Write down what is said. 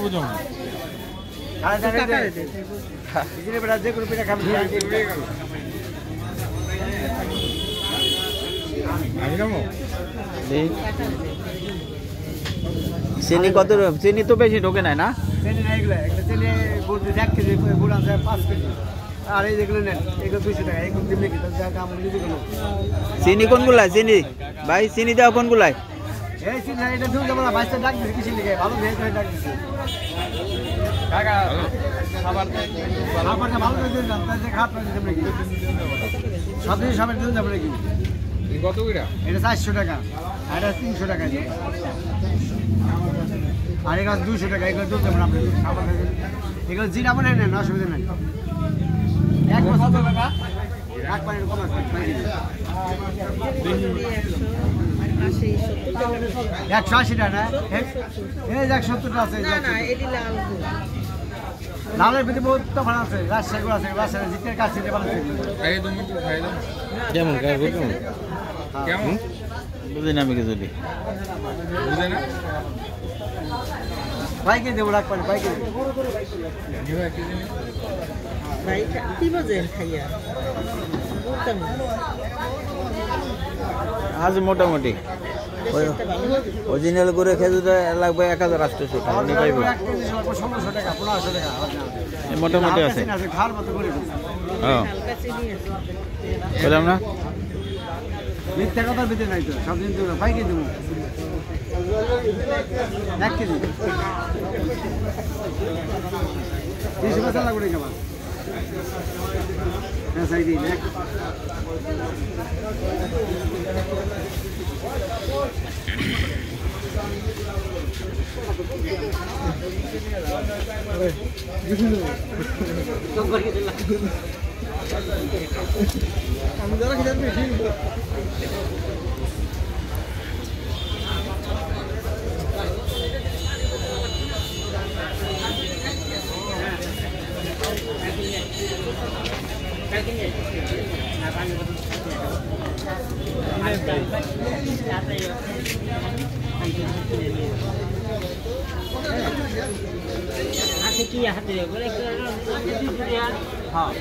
বুঝুন চিনি কত? চিনি তো বেশি ঢোকে নাই না? চিনি না, এগুলো চিনি গুড় 1 কেজি, গুড় আছে 5 কেজি। আর এই যেগুলো নেন এগুলো 200 টাকা। এগুলো দিলে কি দাম যেগুলো চিনি কোনগুলাই? চিনি ভাই চিনি দাও কোনগুলাই? এই চিনি এটা দুধ আমরা বাইসটা ডাক দিছি কিছু লিখে ভালো ভেজ হয়ে ডাক দিছি কাকা। খাবারটা ভালো করে দিন, তাহলে খারাপ করে দিতে নাকি সব দিন সবার দিন যাবে নাকি? কত কইরা? এটা 400 টাকা, আর এটা 300 টাকা, আর এগুলো 200 টাকা। এগুলো দুধ যাবেন আপনি খাবার এগুলো জিরা বানায় নেন, অসুবিধা নাই। 1 বছর টাকা রাখ পানি কম আছে 180 টাকা না? এই 170 টাকা আছে। লালের ভিতরে বহুত তফাৎ আছে, রাজশাহী আছে, রাজশাহী জিতের কাছে ভালো আছে। কেমন কেমন বুঝি না আমি কিছু বুঝে না বাইকে দেবো রাখ পানি বাইকে আজ মোটামুটি অরিজিনাল করে খেজুর লাগবে 1800 টাকা পাইব। 1600 টাকা 1500 টাকা মোটামুটি আছে। ঘর মতো করে হ্যাঁ বললাম না মিথ্যা কথার ভিতরে নাই তো, সব দিন দেবো বাইকে দেবো 1 কেজি 30 টাকা লাগবে কেমন? হ্যাঁ সাইড দিন আমি যারা খেতে বেশি হাতে কি হাতে বলে হ্যাঁ